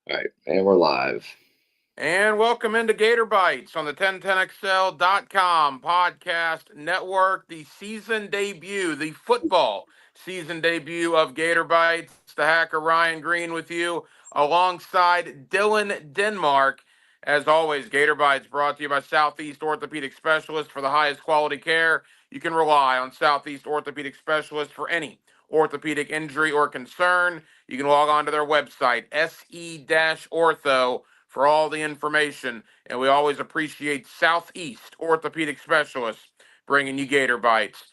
All right, and we're live. And welcome into Gator Bites on the 1010XL.com podcast network, the season debut, the football season debut of Gator Bites. The hacker Ryan Green with you alongside Dylan Denmark. As always, Gator Bites brought to you by Southeast Orthopedic Specialists for the highest quality care. You can rely on Southeast Orthopedic Specialists for any orthopedic injury or concern. You can log on to their website, se-ortho for all the information. And we always appreciate Southeast Orthopedic Specialists bringing you Gator Bites.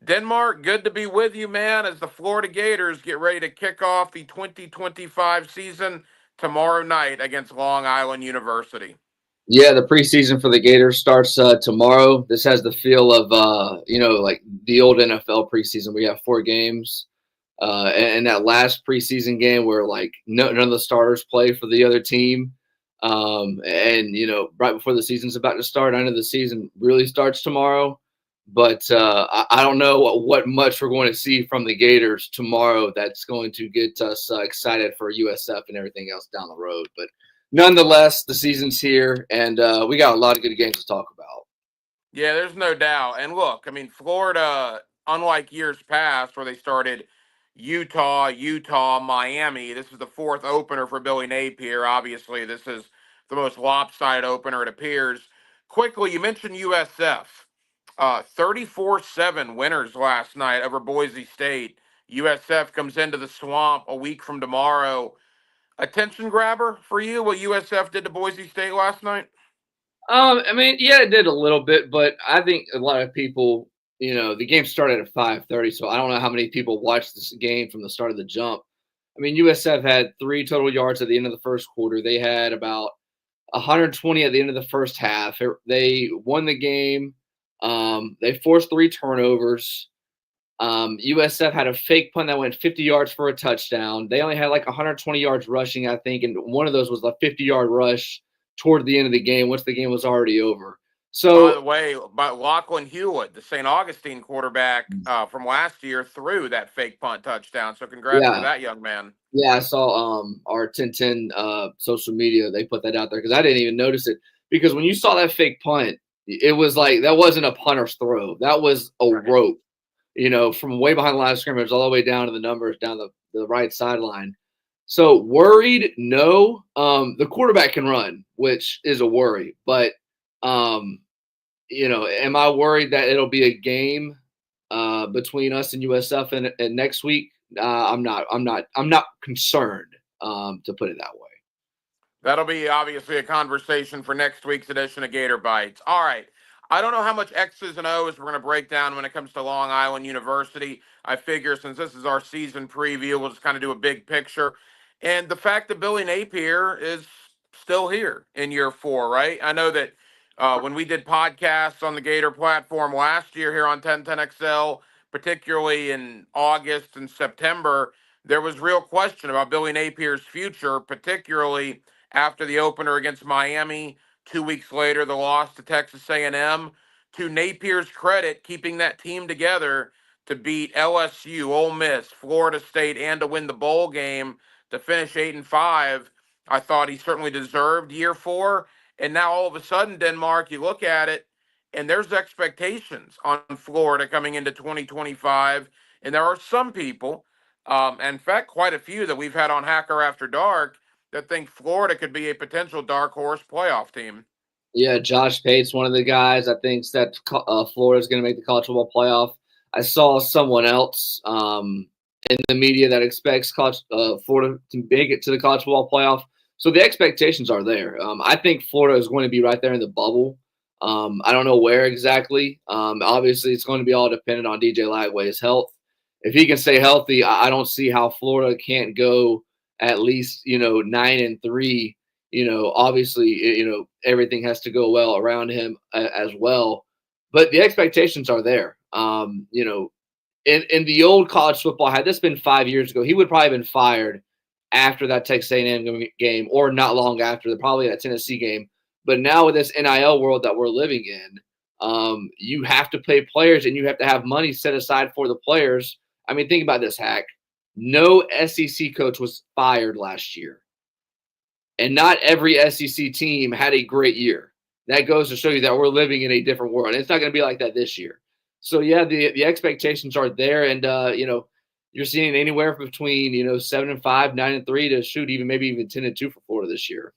Denmark, good to be with you, man, as the Florida Gators get ready to kick off the 2025 season tomorrow night against Long Island University. Yeah, the preseason for the Gators starts tomorrow. This has the feel of like the old NFL preseason. We have 4 games, and that last preseason game where like none of the starters play for the other team. And right before the season's about to start, I know the season really starts tomorrow, but I don't know what much we're going to see from the Gators tomorrow. That's going to get us excited for USF and everything else down the road, but. Nonetheless, the season's here, and we got a lot of good games to talk about. Yeah, there's no doubt. And look, I mean, Florida, unlike years past where they started Utah, Miami, this is the fourth opener for Billy Napier. Obviously, this is the most lopsided opener, it appears. Quickly, you mentioned USF. 34-7 winners last night over Boise State. USF comes into the swamp a week from tomorrow. Attention grabber for you, what USF did to Boise State last night? I mean, yeah, it did a little bit, but I think a lot of people, the game started at 5:30, so I don't know how many people watched this game from the start of the jump. I mean, USF had 3 total yards at the end of the first quarter. They had about 120 at the end of the first half. They won the game. They forced 3 turnovers. USF had a fake punt that went 50 yards for a touchdown. They only had like 120 yards rushing, I think, and one of those was a 50-yard rush toward the end of the game once the game was already over. By the So, way, by Lachlan Hewitt, the St. Augustine quarterback from last year, threw that fake punt touchdown. So congrats to yeah, that young man. yeah, I saw our 1010 social media. They put that out there because I didn't even notice it. Because when you saw that fake punt, it was like that wasn't a punter's throw. That was a Right. rope, from way behind the line of scrimmage all the way down to the numbers down the right sideline. So worried, no. The quarterback can run, which is a worry. But um, am I worried that it'll be a game between us and USF and next week? I'm not. I'm not concerned. To put it that way. That'll be obviously a conversation for next week's edition of Gator Bites. All right. I don't know how much X's and O's we're going to break down when it comes to Long Island University. I figure since this is our season preview, we'll just kind of do a big picture. And the fact that Billy Napier is still here in year 4, right? I know that when we did podcasts on the Gator platform last year here on 1010XL, particularly in August and September, there was real question about Billy Napier's future, particularly after the opener against Miami. 2 weeks later, the loss to Texas A&M. To Napier's credit, keeping that team together to beat LSU, Ole Miss, Florida State, and to win the bowl game to finish 8-5. I thought he certainly deserved year 4. And now all of a sudden, Denmark, you look at it, and there's expectations on Florida coming into 2025. And there are some people, in fact, quite a few that we've had on Hacker After Dark that think Florida could be a potential dark horse playoff team. Yeah, Josh Pate's one of the guys I think that Florida's going to make the college football playoff. I saw someone else in the media that expects Florida to make it to the college football playoff. So the expectations are there. I think Florida is going to be right there in the bubble. I don't know where exactly. Obviously, it's going to be all dependent on DJ Lagway's health. If he can stay healthy, I don't see how Florida can't go at least 9-3. Obviously, everything has to go well around him as well. But the expectations are there. In the old college football, had this been 5 years ago, he would probably have been fired after that Texas A&M game, or not long after, probably that Tennessee game. But now with this NIL world that we're living in, you have to pay players and you have to have money set aside for the players. I mean, think about this, Hack. No SEC coach was fired last year. and not every SEC team had a great year. That goes to show you that we're living in a different world. And it's not going to be like that this year. So yeah, the expectations are there, and you're seeing anywhere between 7-5, 9-3 to shoot even maybe even 10-2 for Florida this year.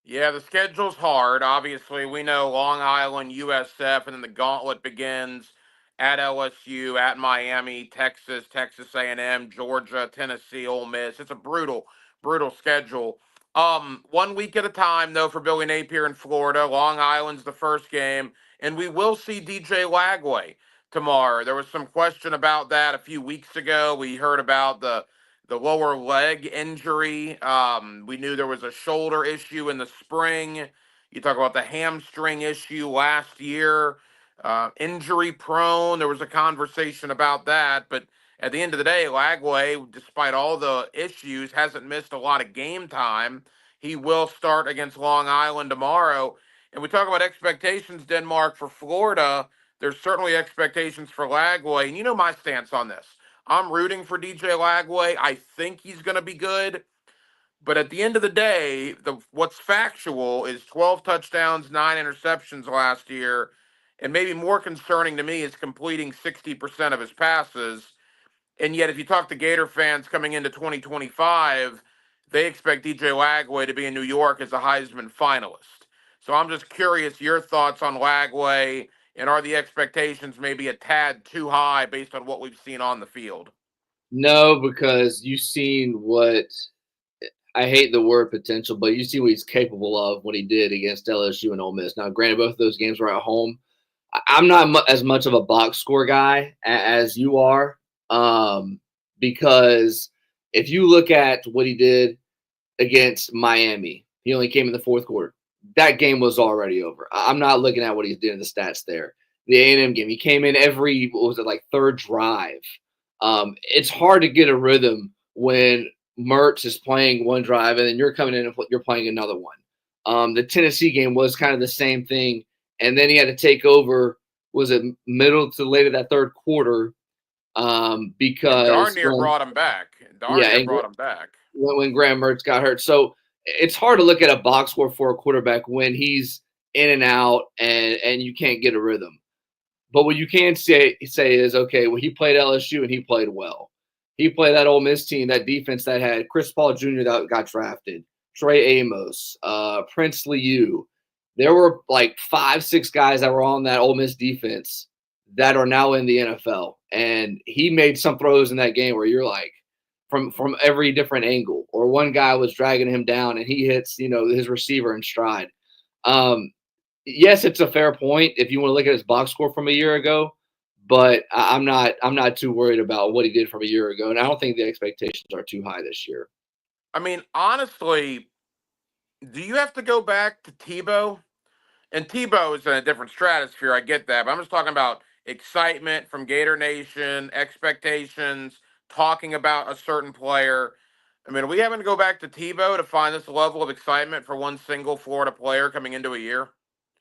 Yeah, the schedule's hard. Obviously, we know Long Island, USF, and then the gauntlet begins at LSU, at Miami, Texas, Texas A&M, Georgia, Tennessee, Ole Miss. It's a brutal, brutal schedule. 1 week at a time, though, for Billy Napier in Florida. Long Island's the first game, and we will see DJ Lagway tomorrow. There was some question about that a few weeks ago. We heard about the lower leg injury. We knew there was a shoulder issue in the spring. You talk about the hamstring issue last year, injury prone. There was a conversation about that, but at the end of the day, Lagway, despite all the issues, hasn't missed a lot of game time. He will start against Long Island tomorrow. And we talk about expectations, Denmark, for Florida. There's certainly expectations for Lagway. And you know my stance on this. I'm rooting for DJ Lagway. I think he's going to be good. But at the end of the day, what's factual is 12 touchdowns, 9 interceptions last year. And maybe more concerning to me is completing 60% of his passes. And yet, if you talk to Gator fans coming into 2025, they expect DJ Lagway to be in New York as a Heisman finalist. So I'm just curious your thoughts on Lagway, and are the expectations maybe a tad too high based on what we've seen on the field? No, because you've seen what I hate the word potential, but you see what he's capable of, what he did against LSU and Ole Miss. Now, granted, both of those games were at home. I'm not as much of a box score guy as you are, because if you look at what he did against Miami, he only came in the fourth quarter. That game was already over. I'm not looking at what he's doing in the stats there. The A&M game, he came in every, what was it, like third drive. It's hard to get a rhythm when Mertz is playing one drive and then you're coming in and you're playing another one. The Tennessee game was kind of the same thing, and then he had to take over. Was it middle to late of that third quarter? And darn Because near brought him back. Darn yeah, near and brought him back. when Graham Mertz got hurt, so it's hard to look at a box score for a quarterback when he's in and out and you can't get a rhythm. But what you can say is, okay, well, he played LSU and he played well. He played that Ole Miss team, that defense that had Chris Paul Jr. that got drafted, Trey Amos, Prince Liu. There were like 5-6 guys that were on that Ole Miss defense that are now in the NFL. And he made some throws in that game where you're like, from every different angle, or one guy was dragging him down and he hits, his receiver in stride. Yes, it's a fair point if you want to look at his box score from a year ago, but I'm not too worried about what he did from a year ago, and I don't think the expectations are too high this year. I mean, honestly, do you have to go back to Tebow? And Tebow is in a different stratosphere. I get that. But I'm just talking about excitement from Gator Nation, expectations, talking about a certain player. I mean, are we having to go back to Tebow to find this level of excitement for one single Florida player coming into a year?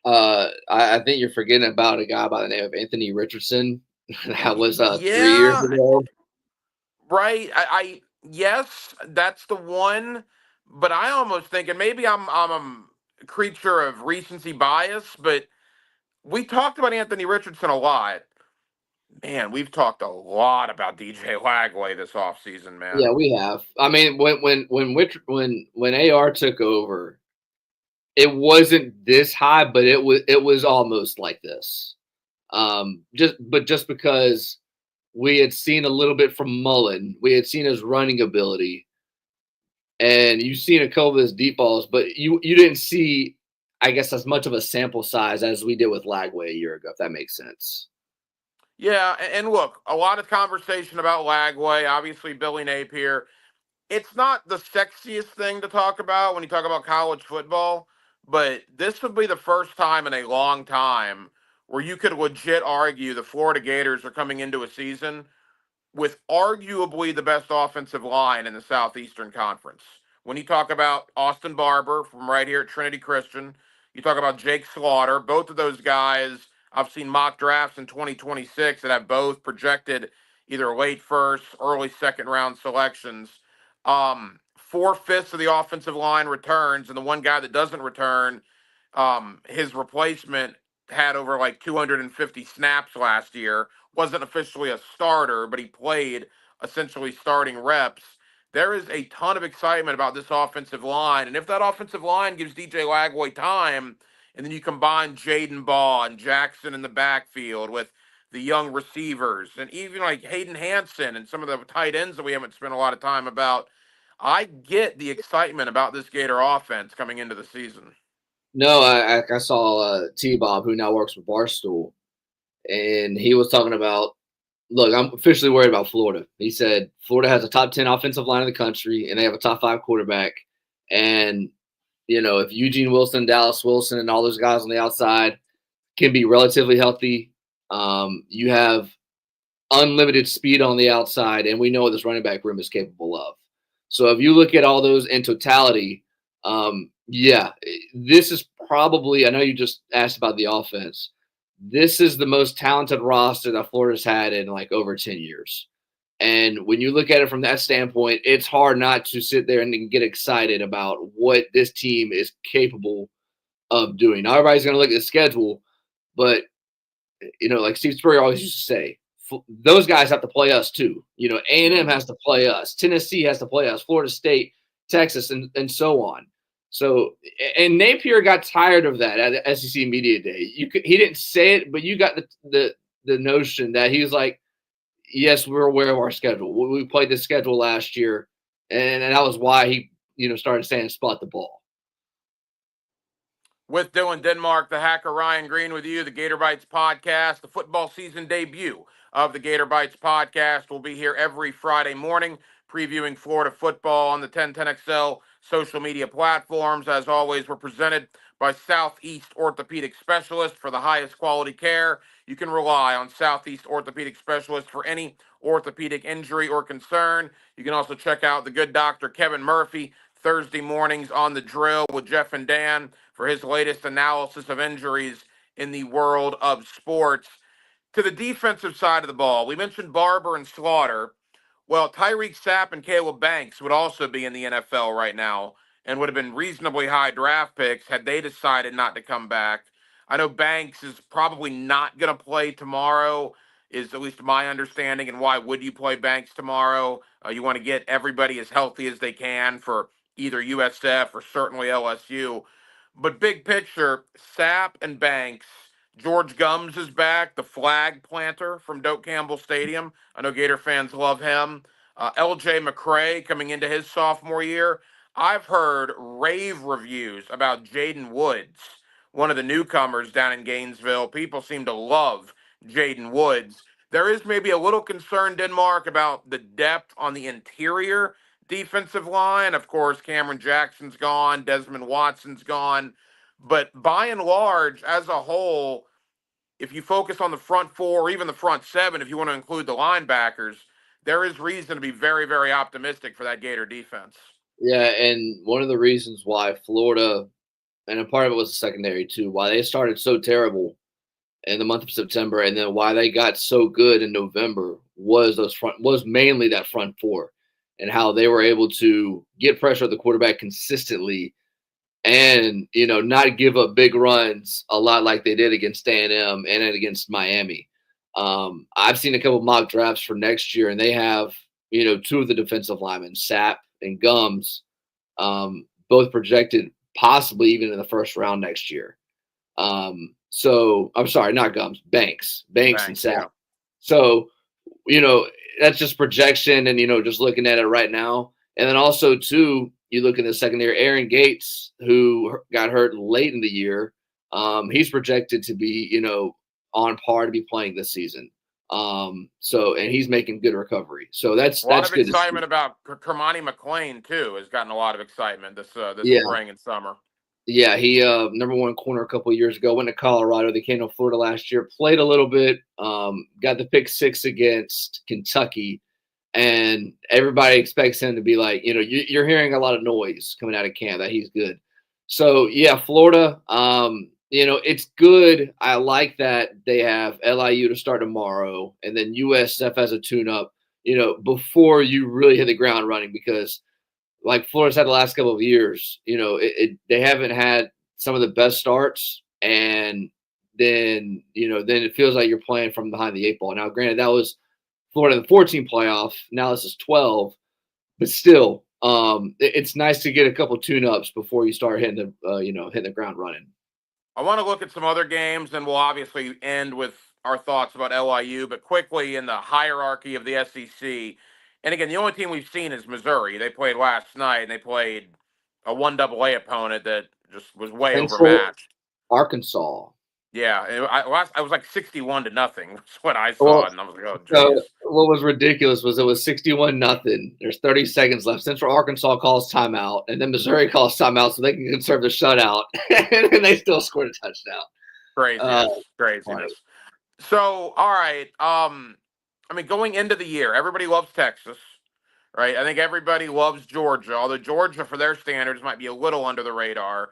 I think you're forgetting about a guy by the name of Anthony Richardson. That was 3 years Yeah, ago. right. Yes, that's the one. But I almost think, and maybe I'm a creature of recency bias, but we talked about Anthony Richardson a lot. Man, we've talked a lot about DJ Lagway this offseason, man. Yeah, we have. I mean, when AR took over, it wasn't this high, but it was almost like this. Just because we had seen a little bit from Mullen, we had seen his running ability, and you've seen a couple of his deep balls, but you didn't see, I guess, as much of a sample size as we did with Lagway a year ago, if that makes sense. Yeah, and look, a lot of conversation about Lagway. Obviously, Billy Napier. It's not the sexiest thing to talk about when you talk about college football, but this would be the first time in a long time where you could legit argue the Florida Gators are coming into a season with arguably the best offensive line in the Southeastern Conference. When you talk about Austin Barber from right here at Trinity Christian, you talk about Jake Slaughter, both of those guys, I've seen mock drafts in 2026 that have both projected either late first, early second round selections. 4/5 of the offensive line returns, and the one guy that doesn't return, his replacement had over like 250 snaps last year. Wasn't officially a starter, but he played essentially starting reps. There is a ton of excitement about this offensive line, and if that offensive line gives DJ Lagway time, and then you combine Jaden Baugh and Jackson in the backfield with the young receivers, and even like Hayden Hansen and some of the tight ends that we haven't spent a lot of time about, I get the excitement about this Gator offense coming into the season. No, I saw T-Bob, who now works for Barstool, and he was talking about, look, I'm officially worried about Florida. He said Florida has a top 10 offensive line in the country, and they have a top 5 quarterback. And, if Eugene Wilson, Dallas Wilson, and all those guys on the outside can be relatively healthy, you have unlimited speed on the outside, and we know what this running back room is capable of. So if you look at all those in totality, this is probably, I know you just asked about the offense. This is the most talented roster that Florida's had in like over 10 years. And when you look at it from that standpoint, it's hard not to sit there and get excited about what this team is capable of doing. Now, everybody's going to look at the schedule, but, like Steve Spurrier always used to say, those guys have to play us too. A&M has to play us. Tennessee has to play us. Florida State, Texas, and so on. So, and Napier got tired of that at SEC Media Day. He didn't say it, but you got the notion that he was like, yes, we're aware of our schedule. We played this schedule last year, and that was why he, started saying spot the ball. With Dylan Denmark, the hacker Ryan Green with you, the Gator Bites podcast, the football season debut of the Gator Bites podcast. We'll be here every Friday morning previewing Florida football on the 1010XL social media platforms. As always, we're presented by Southeast Orthopedic Specialist for the highest quality care. You can rely on Southeast Orthopedic Specialist for any orthopedic injury or concern. You can also check out the good doctor Kevin Murphy Thursday mornings on The Drill with Jeff and Dan for his latest analysis of injuries in the world of sports. To the defensive side of the ball, we mentioned Barber and Slaughter. Well, Tyreek Sapp and Caleb Banks would also be in the NFL right now and would have been reasonably high draft picks had they decided not to come back. I know Banks is probably not going to play tomorrow, is at least my understanding. And why would you play Banks tomorrow? You want to get everybody as healthy as they can for either USF or certainly LSU. But big picture, Sapp and Banks. George Gums is back, the flag planter from Doak Campbell Stadium. I know Gator fans love him. LJ McCray coming into his sophomore year. I've heard rave reviews about Jaden Woods, one of the newcomers down in Gainesville. People seem to love Jaden Woods. There is maybe a little concern, Denmark, about the depth on the interior defensive line. Of course, Cameron Jackson's gone, Desmond Watson's gone. But by and large, as a whole, if you focus on the front 4 or even the front 7, if you want to include the linebackers, there is reason to be very, very optimistic for that Gator defense. Yeah, and one of the reasons why Florida, and a part of it was the secondary too, why they started so terrible in the month of September, and then why they got so good in November was mainly that front 4 and how they were able to get pressure at the quarterback consistently and, not give up big runs a lot like they did against A&M and against Miami. I've seen a couple mock drafts for next year, and they have, 2 of the defensive linemen, Sapp and Gums, both projected possibly even in the first round next year. So I'm sorry, not Gums, Banks and Sapp. Yeah. So, that's just projection and, just looking at it right now. And then also, too, you look in the secondary, Aaron Gates, who got hurt late in the year. He's projected to be, on par to be playing this season. And he's making good recovery. So that's good. A lot of excitement about Kermani McClain too has gotten a lot of excitement this spring and summer. Yeah, he number 1 corner a couple of years ago, went to Colorado. They came to Florida last year, played a little bit, got the pick 6 against Kentucky. And everybody expects him to be like, you're hearing a lot of noise coming out of camp that he's good. So, yeah, Florida, it's good. I like that they have LIU to start tomorrow, and then USF as a tune-up, before you really hit the ground running, because like Florida's had the last couple of years. They haven't had some of the best starts, and then then it feels like you're playing from behind the eight ball. Now, granted, that was Florida in the 14 playoff. Now this is 12, but still, it's nice to get a couple tune-ups before you start hitting the ground running. I want to look at some other games, and we'll obviously end with our thoughts about LIU, but quickly in the hierarchy of the SEC. And again, the only team we've seen is Missouri. They played last night, and they played a 1AA opponent that just was way Central overmatched. Arkansas. Yeah, I was like 61-0. That's what I saw, Well, and I was like, oh, so geez. what was ridiculous was it was 61-0. There's 30 seconds left. Central Arkansas calls timeout, and then Missouri calls timeout so they can conserve the shutout, and then they still scored a touchdown. Craziness. So, all right. I mean, going into the year, everybody loves Texas, right? I think everybody loves Georgia, although Georgia, for their standards, might be a little under the radar.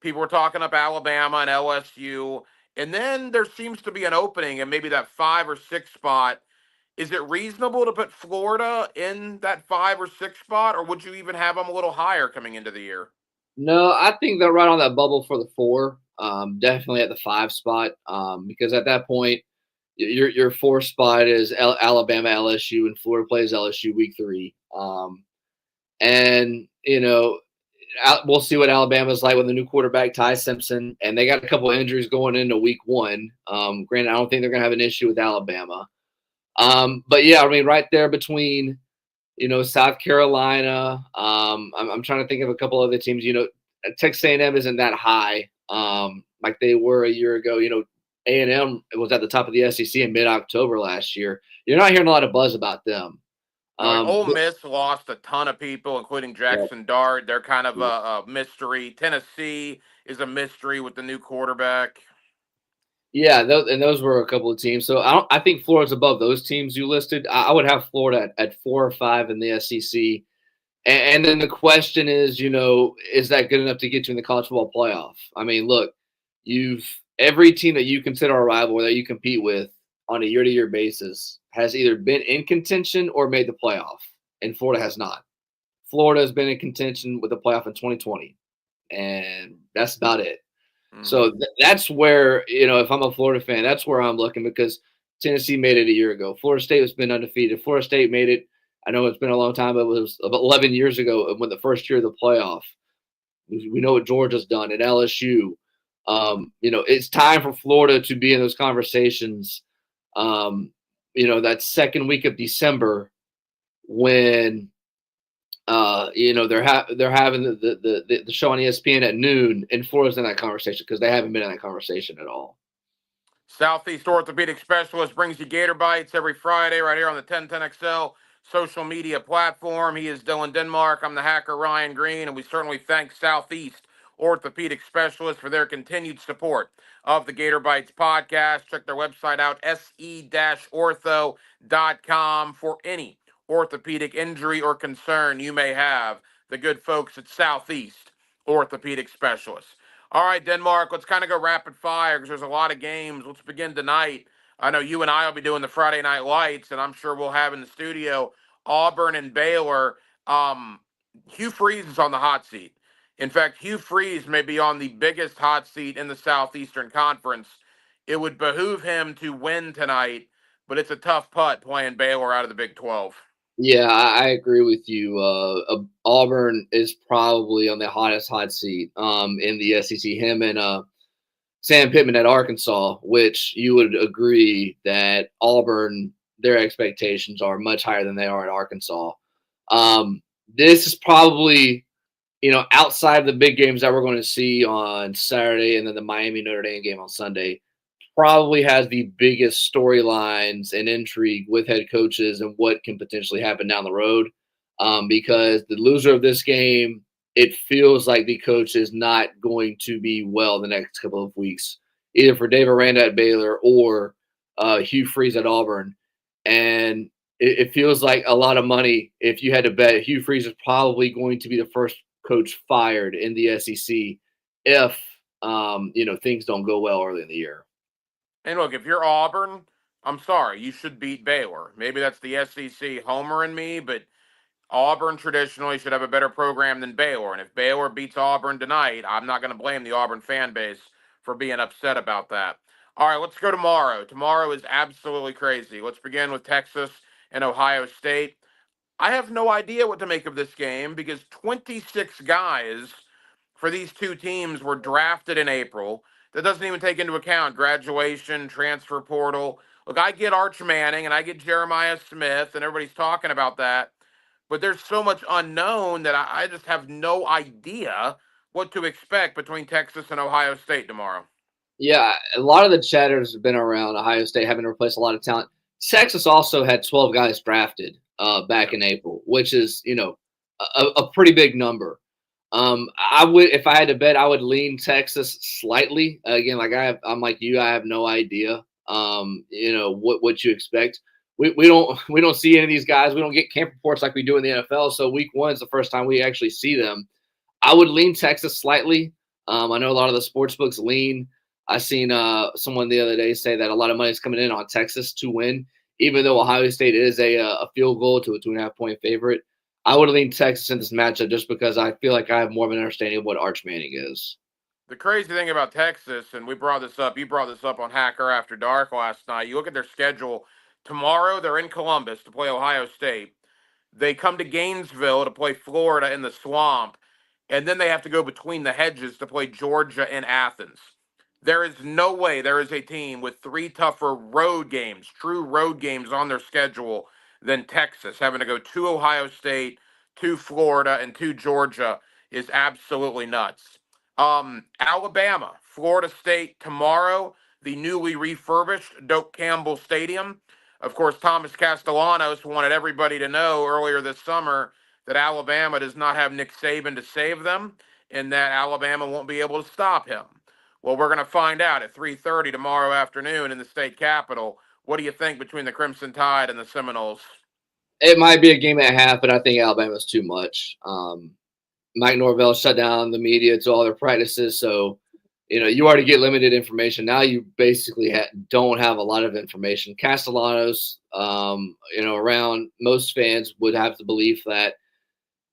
People were talking up Alabama and LSU, and then there seems to be an opening in maybe that 5 or 6 spot. Is it reasonable to put Florida in that 5 or 6 spot, or would you even have them a little higher coming into the year? No, I think they're right on that bubble for the 4. Definitely at the 5 spot, because at that point, your 4 spot is Alabama, LSU, and Florida plays LSU week 3. And we'll see what Alabama's like with the new quarterback Ty Simpson, and they got a couple of injuries going into week 1. Granted, I don't think they're going to have an issue with Alabama. But yeah, I mean, right there between South Carolina. I'm trying to think of a couple other teams. Texas A&M isn't that high, like they were a year ago. A&M was at the top of the SEC in mid-October last year. You're not hearing a lot of buzz about them. Ole Miss lost a ton of people, including Jackson Dart. They're kind of a mystery. Tennessee is a mystery with the new quarterback. Yeah, and those were a couple of teams. So I think Florida's above those teams you listed. I would have Florida at 4 or 5 in the SEC. And then the question is, is that good enough to get you in the college football playoff? I mean, look, every team that you consider a rival or that you compete with on a year-to-year basis has either been in contention or made the playoff, and Florida has not. Florida has been in contention with the playoff in 2020, and that's about it. Mm-hmm. So that's where, if I'm a Florida fan, that's where I'm looking, because Tennessee made it a year ago. Florida State has been undefeated. Florida State made it. I know it's been a long time, but it was about 11 years ago when the first year of the playoff. We know what Georgia's done at LSU. It's time for Florida to be in those conversations. That second week of December when they're having the show on ESPN at noon, and Florida's in that conversation because they haven't been in that conversation at all. Southeast Orthopedic Specialist brings you Gator Bites every Friday right here on the 1010XL social media platform. He is Dylan Denmark. I'm the hacker Ryan Green, and we certainly thank Southeast Orthopedic Specialist for their continued support of the Gator Bites podcast. Check their website out, se-ortho.com, for any orthopedic injury or concern you may have. The good folks at Southeast Orthopedic Specialists. All right, Denmark, let's kind of go rapid fire because there's a lot of games. Let's begin tonight. I know you and I will be doing the Friday Night Lights, and I'm sure we'll have in the studio Auburn and Baylor. Hugh Freeze is on the hot seat. In fact, Hugh Freeze may be on the biggest hot seat in the Southeastern Conference. It would behoove him to win tonight, but it's a tough putt playing Baylor out of the Big 12. Yeah, I agree with you. Auburn is probably on the hottest hot seat in the SEC. Him and Sam Pittman at Arkansas, which you would agree that Auburn, their expectations are much higher than they are at Arkansas. This is probably, outside of the big games that we're going to see on Saturday and then the Miami-Notre Dame game on Sunday, probably has the biggest storylines and intrigue with head coaches and what can potentially happen down the road. Because the loser of this game, it feels like the coach is not going to be well the next couple of weeks, either for Dave Aranda at Baylor or Hugh Freeze at Auburn. And it feels like a lot of money. If you had to bet, Hugh Freeze is probably going to be the first coach fired in the SEC if, things don't go well early in the year. And look, if you're Auburn, I'm sorry, you should beat Baylor. Maybe that's the SEC homer in me, but Auburn traditionally should have a better program than Baylor. And if Baylor beats Auburn tonight, I'm not going to blame the Auburn fan base for being upset about that. All right, let's go tomorrow. Tomorrow is absolutely crazy. Let's begin with Texas and Ohio State. I have no idea what to make of this game because 26 guys for these two teams were drafted in April. That doesn't even take into account graduation, transfer portal. Look, I get Arch Manning and I get Jeremiah Smith, and everybody's talking about that. But there's so much unknown that I just have no idea what to expect between Texas and Ohio State tomorrow. Yeah, a lot of the chatters have been around Ohio State having to replace a lot of talent. Texas also had 12 guys drafted back Yeah. in April, which is, a pretty big number. I would, if I had to bet, I would lean Texas slightly. Again, I'm like you, I have no idea. What you expect. We don't see any of these guys. We don't get camp reports like we do in the NFL. So week one is the first time we actually see them. I would lean Texas slightly. I know a lot of the sports books lean. I seen someone the other day say that a lot of money is coming in on Texas to win, even though Ohio State is a field goal to a 2.5-point favorite. I would lean Texas in this matchup just because I feel like I have more of an understanding of what Arch Manning is. The crazy thing about Texas, and we brought this up, you brought this up on Hacker After Dark last night. You look at their schedule. Tomorrow, they're in Columbus to play Ohio State. They come to Gainesville to play Florida in the Swamp, and then they have to go between the hedges to play Georgia and Athens. There is no way there is a team with three tougher road games, true road games on their schedule than Texas. Having to go to Ohio State, to Florida, and to Georgia is absolutely nuts. Alabama, Florida State tomorrow, the newly refurbished Doak Campbell Stadium. Of course, Thomas Castellanos wanted everybody to know earlier this summer that Alabama does not have Nick Saban to save them and that Alabama won't be able to stop him. Well, we're going to find out at 3:30 tomorrow afternoon in the state capitol. What do you think between the Crimson Tide and the Seminoles? It might be a game and a half, but I think Alabama's too much. Mike Norvell shut down the media to all their practices, so you already get limited information. Now you basically don't have a lot of information. Castellanos, around most fans would have the belief that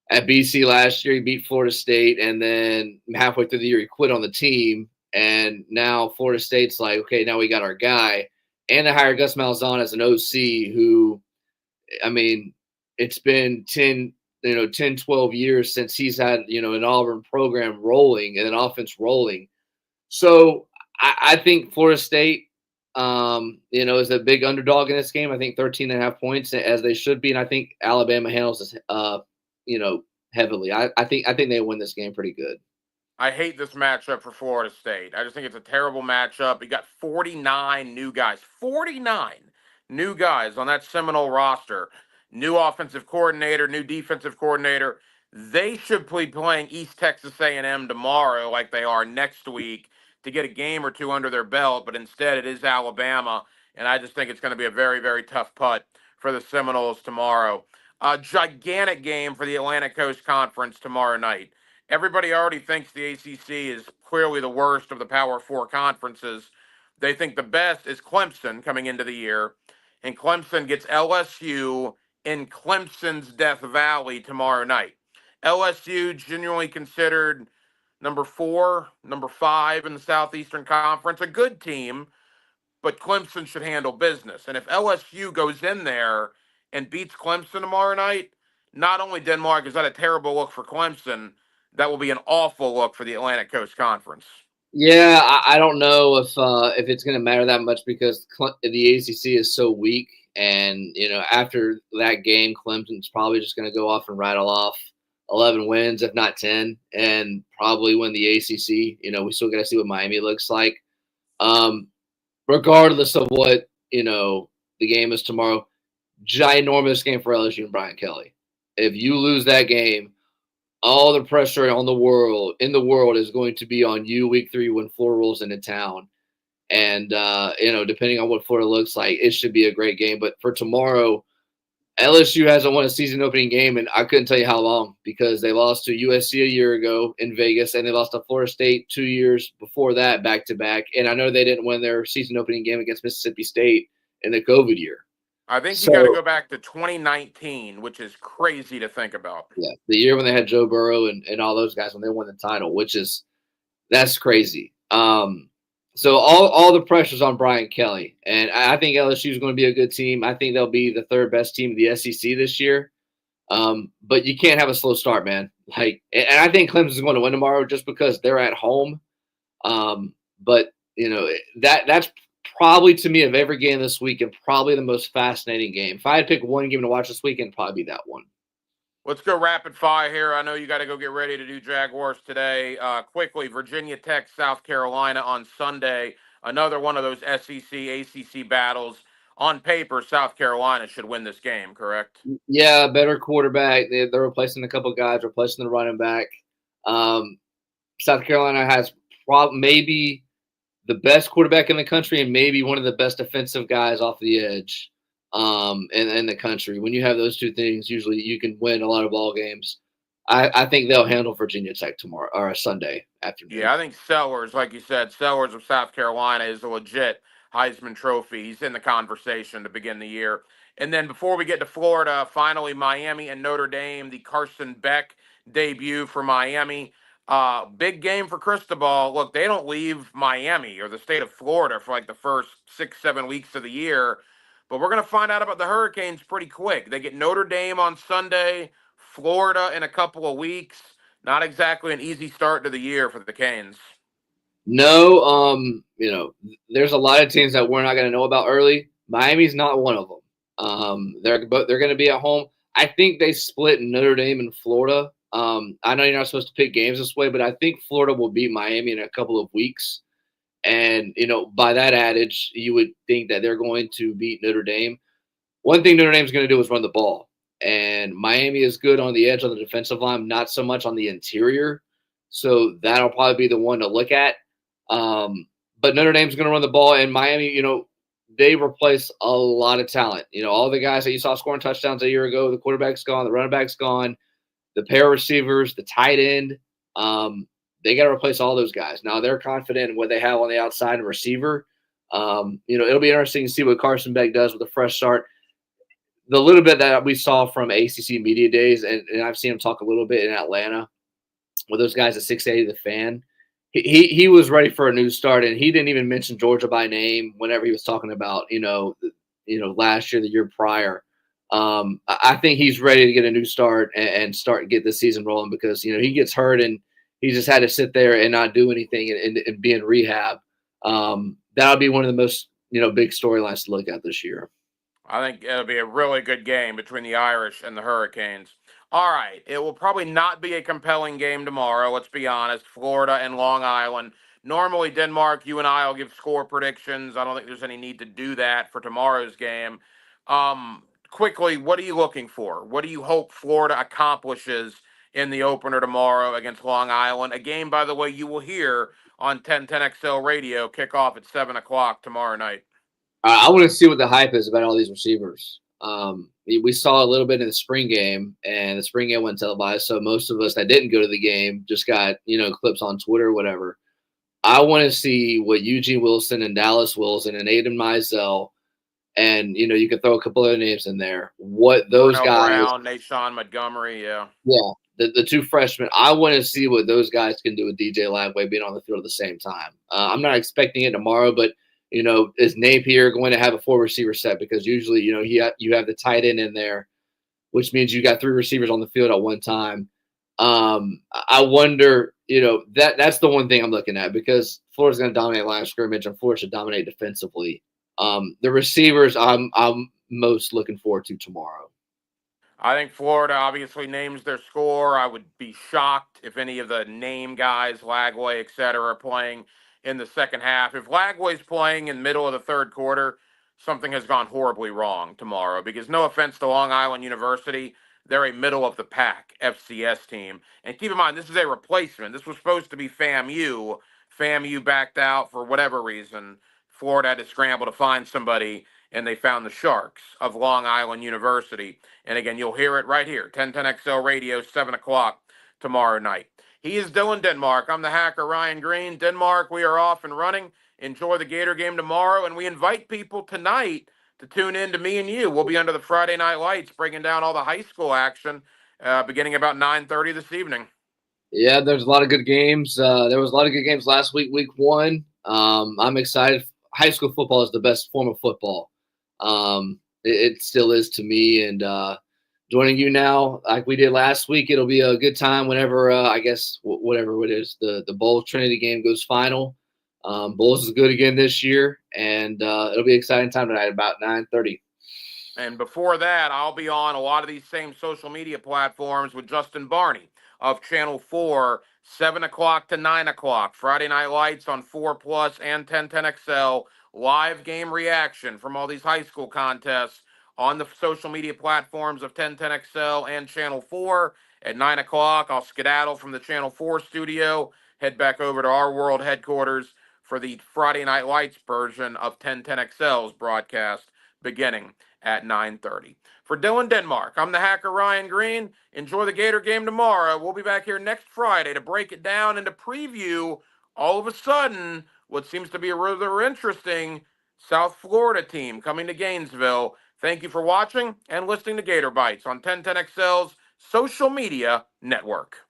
at BC last year he beat Florida State, and then halfway through the year he quit on the team, and now Florida State's like, okay, now we got our guy, and they hired Gus Malzahn as an OC who, I mean, it's been 10, 12 years since he's had, an Auburn program rolling and an offense rolling. So I think Florida State, is a big underdog in this game. I think 13.5 points, as they should be. And I think Alabama handles this, heavily. I think they win this game pretty good. I hate this matchup for Florida State. I just think it's a terrible matchup. You got 49 new guys. 49 new guys on that Seminole roster. New offensive coordinator, new defensive coordinator. They should be playing East Texas A&M tomorrow like they are next week to get a game or two under their belt, but instead it is Alabama, and I just think it's going to be a very, very tough putt for the Seminoles tomorrow. A gigantic game for the Atlantic Coast Conference tomorrow night. Everybody already thinks the ACC is clearly the worst of the Power Four conferences. They think the best is Clemson coming into the year, and Clemson gets LSU in Clemson's Death Valley tomorrow night. LSU genuinely considered number 4, number 5 in the Southeastern Conference, a good team, but Clemson should handle business. And if LSU goes in there and beats Clemson tomorrow night, not only Denmark is that a terrible look for Clemson, that will be an awful look for the Atlantic Coast Conference. Yeah, I don't know if it's going to matter that much because the ACC is so weak, and after that game, Clemson's probably just going to go off and rattle off 11 wins, if not 10, and probably win the ACC. We still got to see what Miami looks like. Regardless of what the game is tomorrow, ginormous game for LSU and Brian Kelly. If you lose that game, all the pressure in the world is going to be on you week 3 when Florida rolls into town. And, depending on what Florida looks like, it should be a great game. But for tomorrow, LSU hasn't won a season opening game, and I couldn't tell you how long because they lost to USC a year ago in Vegas, and they lost to Florida State 2 years before that back-to-back. And I know they didn't win their season opening game against Mississippi State in the COVID year. I think you got to So go back to 2019, which is crazy to think about. yeah, the year when they had Joe Burrow and all those guys when they won the title, which is that's crazy. So all the pressure's on Brian Kelly, and I think LSU is going to be a good team. I think they'll be the third best team in the SEC this year. But you can't have a slow start, man. Like, and I think Clemson's going to win tomorrow just because they're at home. But that's probably to me of every game this weekend, probably the most fascinating game. If I had to pick one game to watch this weekend, probably be that one. Let's go rapid fire here. I know you got to go get ready to do Jaguars today. Quickly, Virginia Tech, South Carolina on Sunday. Another one of those SEC, ACC battles. On paper, South Carolina should win this game, correct? Yeah, better quarterback. They're replacing a couple guys, replacing the running back. South Carolina has maybe the best quarterback in the country and maybe one of the best defensive guys off the edge in the country. When you have those two things, usually you can win a lot of ball games. I think they'll handle Virginia Tech tomorrow or Sunday afternoon. Yeah, I think Sellers, like you said, Sellers of South Carolina is a legit Heisman Trophy. He's in the conversation to begin the year. And then before we get to Florida, finally Miami and Notre Dame, the Carson Beck debut for Miami. Big game for Cristobal. Look, they don't leave Miami or the state of Florida for like the first 6-7 weeks of the year. But we're going to find out about the Hurricanes pretty quick. They get Notre Dame on Sunday, Florida in a couple of weeks. Not exactly an easy start to the year for the Canes. No, there's a lot of teams that we're not going to know about early. Miami's not one of them. They're going to be at home. I think they split Notre Dame and Florida. I know you're not supposed to pick games this way, but I think Florida will beat Miami in a couple of weeks. And by that adage, you would think that they're going to beat Notre Dame. One thing Notre Dame's going to do is run the ball, and Miami is good on the edge on the defensive line, not so much on the interior. So that'll probably be the one to look at. But Notre Dame's going to run the ball, and Miami, they replace a lot of talent. All the guys that you saw scoring touchdowns a year ago, the quarterback's gone, the running back's gone, the pair of receivers, the tight end. They got to replace all those guys. Now they're confident in what they have on the outside and receiver. It'll be interesting to see what Carson Beck does with a fresh start. The little bit that we saw from ACC media days, and I've seen him talk a little bit in Atlanta with those guys at 680 The Fan. He was ready for a new start, and he didn't even mention Georgia by name whenever he was talking about last year, the year prior. I think he's ready to get a new start and get the season rolling because he gets hurt and he just had to sit there and not do anything and be in rehab. That'll be one of the most big storylines to look at this year. I think it'll be a really good game between the Irish and the Hurricanes. All right. It will probably not be a compelling game tomorrow. Let's be honest. Florida and Long Island. Normally, Denmark, you and I will give score predictions. I don't think there's any need to do that for tomorrow's game. Quickly, what are you looking for? What do you hope Florida accomplishes in the opener tomorrow against Long Island? A game, by the way, you will hear on 1010XL radio, kickoff at 7 o'clock tomorrow night. I want to see what the hype is about all these receivers. We saw a little bit in the spring game, and the spring game went televised, so most of us that didn't go to the game just got clips on Twitter or whatever. I want to see what Eugene Wilson and Dallas Wilson and Aiden Mizell, and you can throw a couple other names in there. What those Darnell guys, Brown, Nashawn Montgomery, yeah, the two freshmen. I want to see what those guys can do with DJ Lagway being on the field at the same time. I'm not expecting it tomorrow, but is Napier going to have a 4 receiver set? Because usually, you have the tight end in there, which means you got 3 receivers on the field at one time. I wonder, that's the one thing I'm looking at because Florida's going to dominate line of scrimmage and Florida should dominate defensively. The receivers I'm most looking forward to tomorrow. I think Florida obviously names their score. I would be shocked if any of the name guys, Lagway, et cetera, are playing in the second half. If Lagway's playing in the middle of the third quarter, something has gone horribly wrong tomorrow because no offense to Long Island University, they're a middle of the pack FCS team. And keep in mind, this is a replacement. This was supposed to be FAMU. FAMU backed out for whatever reason. Florida had to scramble to find somebody, and they found the Sharks of Long Island University. And again, you'll hear it right here, 1010XL Radio, 7 o'clock tomorrow night. He is Dylan Denmark. I'm the hacker, Ryan Green. Denmark, we are off and running. Enjoy the Gator game tomorrow, and we invite people tonight to tune in to me and you. We'll be under the Friday Night Lights breaking down all the high school action beginning about 9:30 this evening. Yeah, there's a lot of good games. There was a lot of good games last week, week one. I'm excited. High school football is the best form of football. It still is to me. And joining you now, like we did last week, it'll be a good time whenever, I guess, whatever it is, the Bulls Trinity game goes final. Bulls is good again this year, and it'll be an exciting time tonight about 9:30. And before that, I'll be on a lot of these same social media platforms with Justin Barney of Channel 4, 7 o'clock to 9 o'clock. Friday Night Lights on 4 Plus and 1010XL. Live game reaction from all these high school contests on the social media platforms of 1010XL and Channel 4. At 9 o'clock, I'll skedaddle from the Channel 4 studio, head back over to our world headquarters for the Friday Night Lights version of 1010XL's broadcast beginning at 9:30. For Dylan Denmark, I'm the hacker Ryan Green. Enjoy the Gator game tomorrow. We'll be back here next Friday to break it down and to preview, all of a sudden, what seems to be a rather interesting South Florida team coming to Gainesville. Thank you for watching and listening to Gator Bites on 1010XL's social media network.